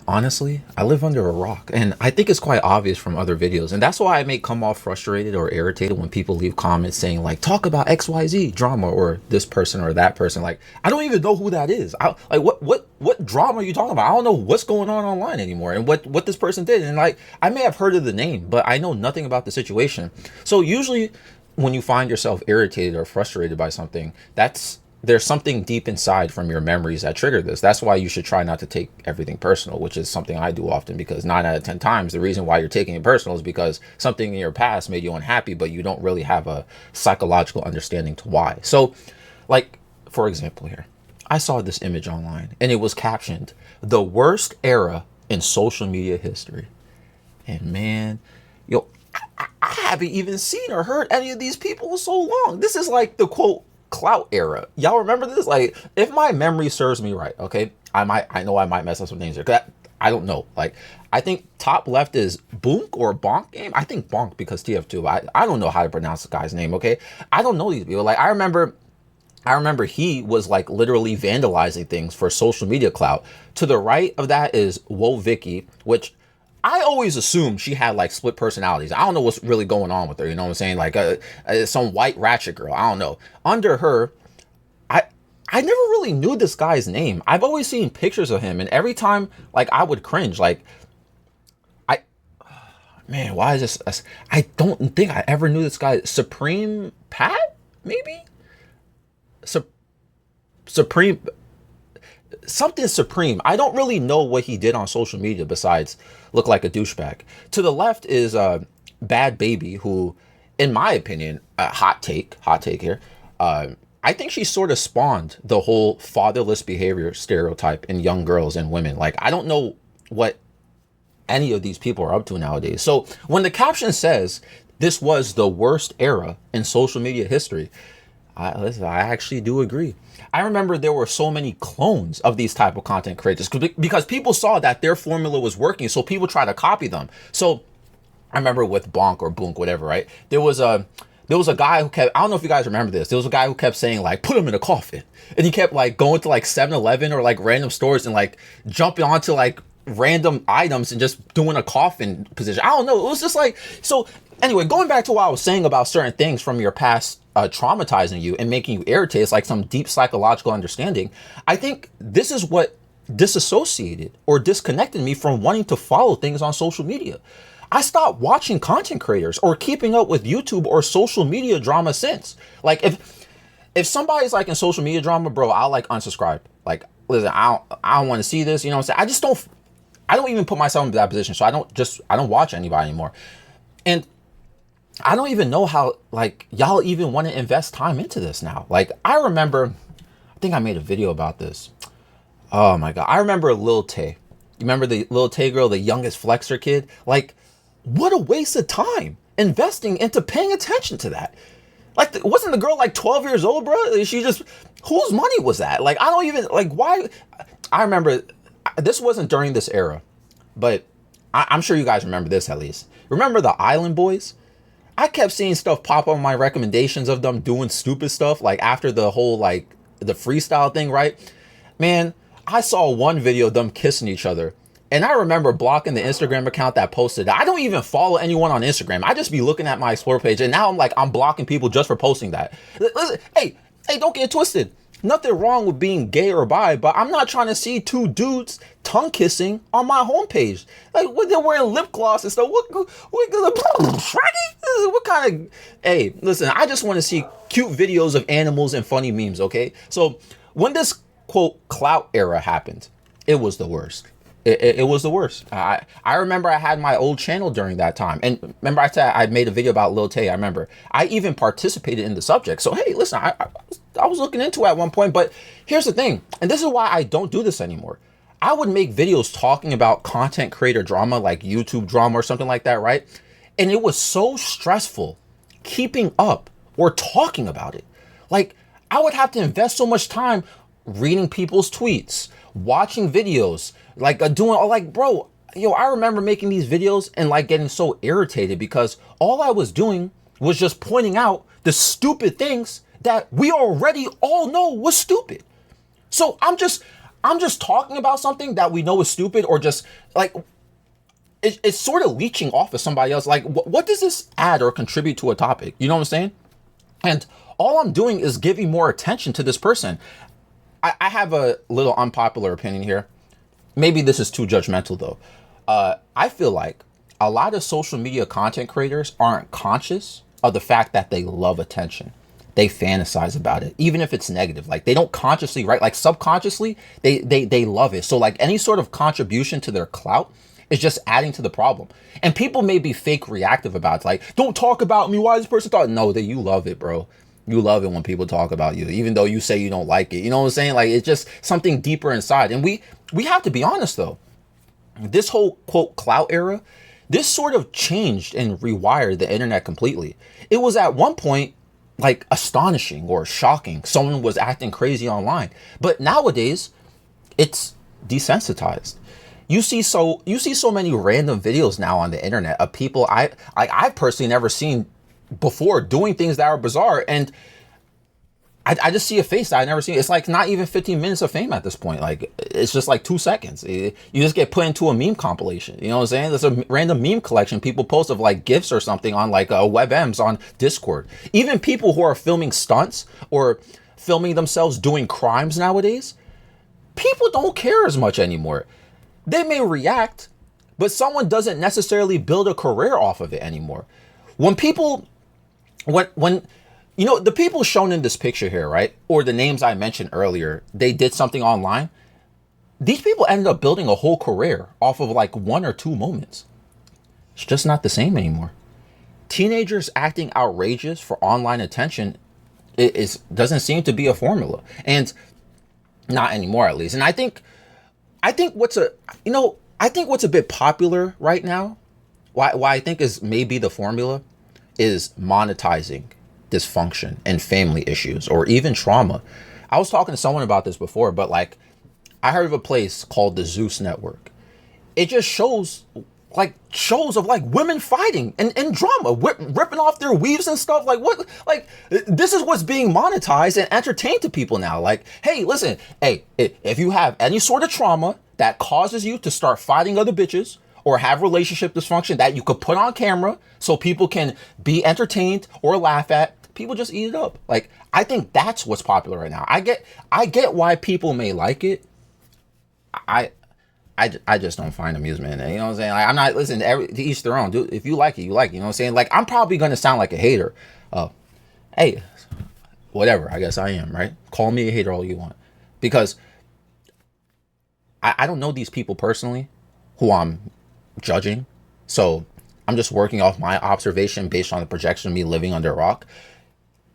Honestly, I live under a rock, and I think it's quite obvious from other videos. And that's why I may come off frustrated or irritated when people leave comments saying, like, talk about XYZ drama or this person or that person. Like, I don't even know who that is. Like, what drama are you talking about? I don't know what's going on online anymore and what this person did. And, like, I may have heard of the name, but I know nothing about the situation. So, usually, when you find yourself irritated or frustrated by something, there's something deep inside from your memories that trigger this. That's why you should try not to take everything personal, which is something I do often, because 9 out of 10 times the reason why you're taking it personal is because something in your past made you unhappy, but you don't really have a psychological understanding to why. So, like, for example here, I saw this image online and it was captioned, "The worst era in social media history." And man, yo, I haven't even seen or heard any of these people in so long. This is like the quote clout era. Y'all remember this? Like, if my memory serves me right, okay, I know I might mess up some things here. 'Cause I don't know. Like, I think top left is Bonk or Bonk game. I think Bonk because TF2. I don't know how to pronounce the guy's name. Okay, I don't know these people. Like, I remember he was like literally vandalizing things for social media clout. To the right of that is Woah Vicky, which I always assumed she had like split personalities. I don't know what's really going on with her. You know what I'm saying? Like some white ratchet girl. I don't know. Under her, I never really knew this guy's name. I've always seen pictures of him, and every time like I would cringe. Like I, man, why is this? I don't think I ever knew this guy. Supreme Pat, maybe. Supreme something supreme. I don't really know what he did on social media besides look like a douchebag. To the left is Bad Baby, who, in my opinion, hot take here. I think she sort of spawned the whole fatherless behavior stereotype in young girls and women. Like, I don't know what any of these people are up to nowadays. So when the caption says this was the worst era in social media history, listen, I actually do agree. I remember there were so many clones of these type of content creators because people saw that their formula was working, so people try to copy them. So I remember with Bonk or Boonk, whatever, right? There was a guy who kept, I don't know if you guys remember this. There was a guy who kept saying like, put him in a coffin. And he kept like going to like 7-Eleven or like random stores and like jumping onto like random items and just doing a coffin position. I don't know. It was just like, so anyway, going back to what I was saying about certain things from your past traumatizing you and making you irritated, it's like some deep psychological understanding. I think this is what disassociated or disconnected me from wanting to follow things on social media. I stopped watching content creators or keeping up with YouTube or social media drama since. Like, if somebody's like in social media drama, bro, I'll like unsubscribe. Like, listen, I don't want to see this. You know what I'm saying? I don't even put myself in that position. So I don't watch anybody anymore. And I don't even know how, like, y'all even want to invest time into this now. Like, I remember, I think I made a video about this. Oh my God. I remember Lil Tay. You remember the Lil Tay girl, the youngest flexer kid? Like, what a waste of time investing into paying attention to that. Like, wasn't the girl like 12 years old, bro? She just, whose money was that? Like, I don't even, like, why? I remember, this wasn't during this era, but I'm sure you guys remember this at least. Remember the Island Boys? I kept seeing stuff pop up on my recommendations of them doing stupid stuff, like after the whole, like, the freestyle thing, right? Man, I saw one video of them kissing each other. And I remember blocking the Instagram account that posted that. I don't even follow anyone on Instagram. I just be looking at my Explore page. And now I'm blocking people just for posting that. Listen, hey, don't get it twisted. Nothing wrong with being gay or bi, but I'm not trying to see two dudes tongue kissing on my homepage. Like, when they're wearing lip gloss and stuff. What kind of, hey, listen, I just want to see cute videos of animals and funny memes, okay? So when this quote clout era happened, it was the worst. It was the worst. I remember I had my old channel during that time. And remember I said I made a video about Lil Tay. I remember I even participated in the subject. So, hey, listen, I was looking into it at one point. But here's the thing. And this is why I don't do this anymore. I would make videos talking about content creator drama, like YouTube drama or something like that, right? And it was so stressful keeping up or talking about it. Like, I would have to invest so much time reading people's tweets, watching videos, like doing all, like, bro, I remember making these videos and like getting so irritated because all I was doing was just pointing out the stupid things that we already all know was stupid. So I'm just talking about something that we know is stupid, or just like it's sort of leeching off of somebody else. Like, what does this add or contribute to a topic? You know what I'm saying? And all I'm doing is giving more attention to this person. I have a little unpopular opinion here. Maybe this is too judgmental though. I feel like a lot of social media content creators aren't conscious of the fact that they love attention. They fantasize about it, even if it's negative. Like, they don't consciously, right? Like, subconsciously, they love it. So like any sort of contribution to their clout is just adding to the problem. And people may be fake reactive about it. Like, don't talk about me. Why is this person talking? No, that you love it, bro. You love it when people talk about you, even though you say you don't like it. You know what I'm saying? Like, it's just something deeper inside. And we have to be honest though. This whole quote clout era, this sort of changed and rewired the internet completely. It was at one point like astonishing or shocking someone was acting crazy online, but nowadays it's desensitized. You see so many random videos now on the internet of people I've personally never seen before doing things that are bizarre, and I just see a face that I never seen. It's like not even 15 minutes of fame at this point. Like, it's just like 2 seconds. You just get put into a meme compilation. You know what I'm saying? There's a random meme collection people post of like GIFs or something on like WebMs on Discord. Even people who are filming stunts or filming themselves doing crimes nowadays, people don't care as much anymore. They may react, but someone doesn't necessarily build a career off of it anymore. When you know, the people shown in this picture here, right? Or the names I mentioned earlier, they did something online. These people ended up building a whole career off of like 1 or 2 moments. It's just not the same anymore. Teenagers acting outrageous for online attention doesn't seem to be a formula. And not anymore, at least. And I think what's a bit popular right now, why I think is maybe the formula, is monetizing dysfunction and family issues or even trauma. I was talking to someone about this before, but like, I heard of a place called the Zeus Network. It just shows of like women fighting and drama, ripping off their weaves and stuff. Like, what? Like, this is what's being monetized and entertained to people now. Like, hey, listen, hey, if you have any sort of trauma that causes you to start fighting other bitches or have relationship dysfunction that you could put on camera so people can be entertained or laugh at, people just eat it up. Like, I think that's what's popular right now. I get why people may like it. I just don't find amusement in it. You know what I'm saying? Like, I'm not, listen, to each their own. Dude, if you like it, you like it. You know what I'm saying? Like, I'm probably going to sound like a hater. Hey, whatever. I guess I am, right? Call me a hater all you want. Because I don't know these people personally who I'm judging. So I'm just working off my observation based on the projection of me living under a rock.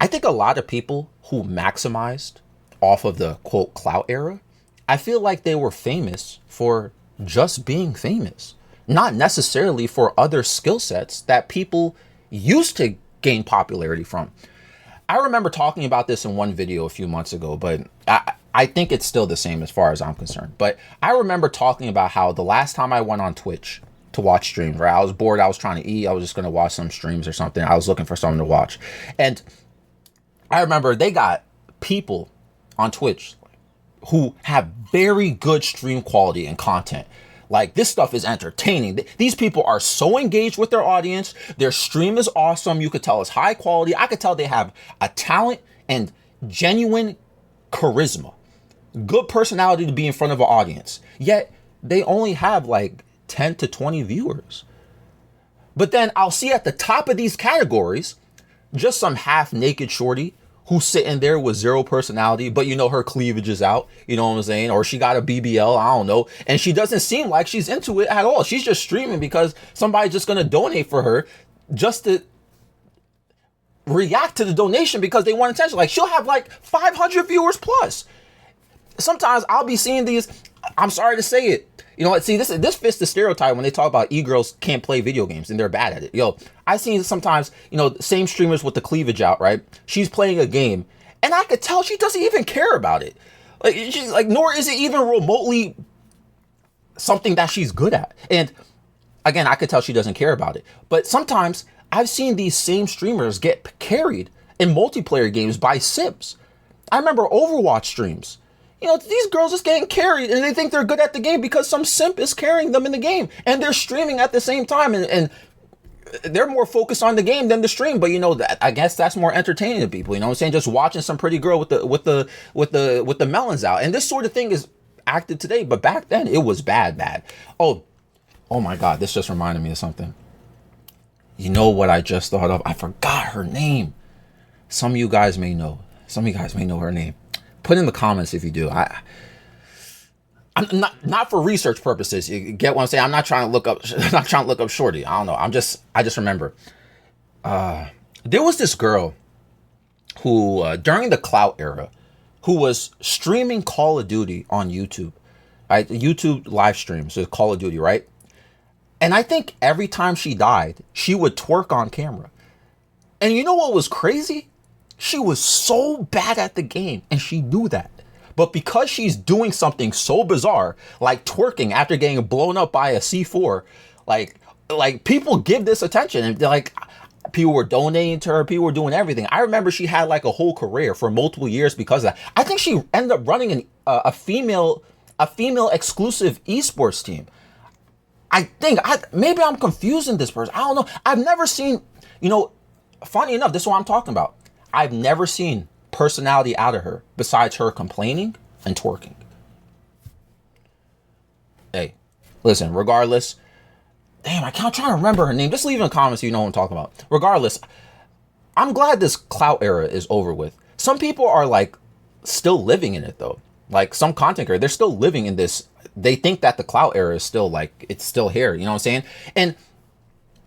I think a lot of people who maximized off of the quote clout era, I feel like they were famous for just being famous, not necessarily for other skill sets that people used to gain popularity from. I remember talking about this in one video a few months ago, but I think it's still the same as far as I'm concerned. But I remember talking about how the last time I went on Twitch to watch streams, right? I was bored. I was trying to eat. I was just going to watch some streams or something. I was looking for something to watch. And I remember they got people on Twitch who have very good stream quality and content. Like, this stuff is entertaining. These people are so engaged with their audience. Their stream is awesome. You could tell it's high quality. I could tell they have a talent and genuine charisma, good personality to be in front of an audience. Yet they only have like 10 to 20 viewers. But then I'll see at the top of these categories just some half naked shorty who's sitting there with zero personality, but you know, her cleavage is out, you know what I'm saying? Or she got a BBL, I don't know. And she doesn't seem like she's into it at all. She's just streaming because somebody's just going to donate for her just to react to the donation because they want attention. Like, she'll have like 500 viewers plus. Sometimes I'll be seeing these, I'm sorry to say it, you know what? See, this fits the stereotype when they talk about e-girls can't play video games and they're bad at it. Yo, I seen sometimes, you know, same streamers with the cleavage out, right? She's playing a game and I could tell she doesn't even care about it. Like, she's like, nor is it even remotely something that she's good at. And again, I could tell she doesn't care about it. But sometimes I've seen these same streamers get carried in multiplayer games by Sims. I remember Overwatch streams. these girls just getting carried and they think they're good at the game because some simp is carrying them in the game and they're streaming at the same time, and they're more focused on the game than the stream. But that, I guess that's more entertaining to people. You know what I'm saying? Just watching some pretty girl with the melons out. And this sort of thing is active today, but back then it was bad. Oh my God, this just reminded me of something. You know what I just thought of? I forgot her name. Some of you guys may know. Some of you guys may know her name. Put in the comments if you do. I'm not for research purposes. You get what I'm saying? I'm not trying to look up Shorty. I don't know. I just remember. There was this girl who during the clout era, who was streaming Call of Duty on YouTube. Right? YouTube live streams, so Call of Duty, right? And I think every time she died, she would twerk on camera. And you know what was crazy? She was so bad at the game and she knew that. But because she's doing something so bizarre, like twerking after getting blown up by a C4, like people give this attention, and they're like, people were donating to her, people were doing everything. I remember she had like a whole career for multiple years because of that. I think she ended up running a female exclusive esports team. Maybe I'm confusing this person. I don't know. I've never seen, funny enough, this is what I'm talking about. I've never seen personality out of her besides her complaining and twerking. Hey, listen, regardless, damn, I'm trying to remember her name. Just leave in the comments so you know what I'm talking about. Regardless, I'm glad this clout era is over with. Some people are like still living in it though. Like some content creators, they're still living in this. They think that the clout era is still like, it's still here. You know what I'm saying? And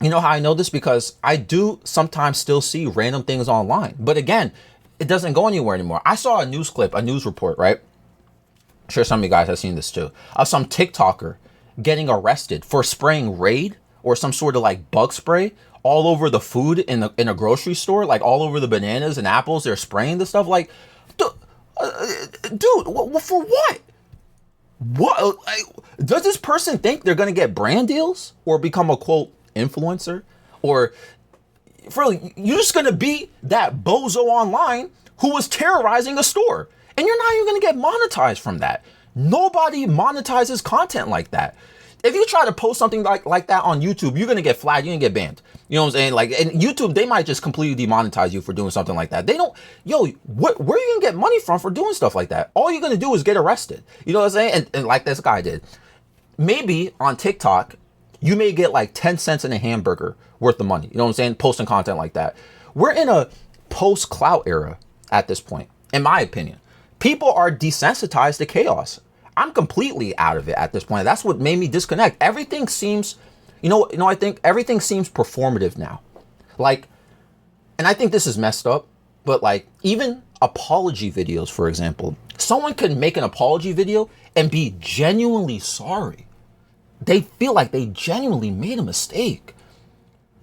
you know how I know this? Because I do sometimes still see random things online. But again, it doesn't go anywhere anymore. I saw a news clip, a news report, right? I'm sure some of you guys have seen this too, of some TikToker getting arrested for spraying Raid or some sort of like bug spray all over the food in a grocery store, like all over the bananas and apples. They're spraying the stuff. Like, dude, for what? What? Does this person think they're going to get brand deals or become a quote influencer? Or you're just going to be that bozo online who was terrorizing a store, and you're not even going to get monetized from that. Nobody monetizes content like that. If you try to post something like that on YouTube, you're going to get flagged, you're going to get banned. You know what I'm saying? Like, and YouTube, they might just completely demonetize you for doing something like that. They don't, where are you going to get money from for doing stuff like that? All you're going to do is get arrested. You know what I'm saying? And like this guy did. Maybe on TikTok, you may get like 10 cents in a hamburger worth of money. You know what I'm saying? Posting content like that. We're in a post-clout era at this point, in my opinion. People are desensitized to chaos. I'm completely out of it at this point. That's what made me disconnect. Everything seems, I think everything seems performative now. Like, and I think this is messed up, but like even apology videos, for example, someone could make an apology video and be genuinely sorry. They feel like they genuinely made a mistake.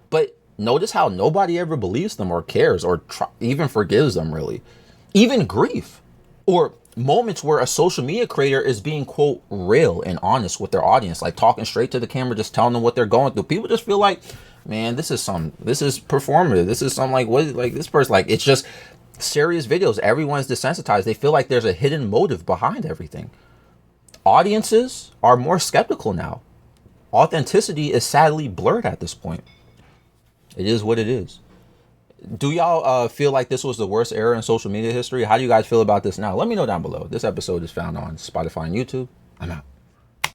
But notice how nobody ever believes them or cares or even forgives them, really. Even grief or moments where a social media creator is being, quote, real and honest with their audience, like talking straight to the camera, just telling them what they're going through. People just feel like, man, this is performative. This is some like, what, like this person, like, it's just serious videos. Everyone's desensitized. They feel like there's a hidden motive behind everything. Audiences are more skeptical now. Authenticity is sadly blurred at this point. It is what it is. Do y'all feel like this was the worst era in social media history? How do you guys feel about this now? Let me know down below. This episode is found on Spotify and YouTube. I'm out.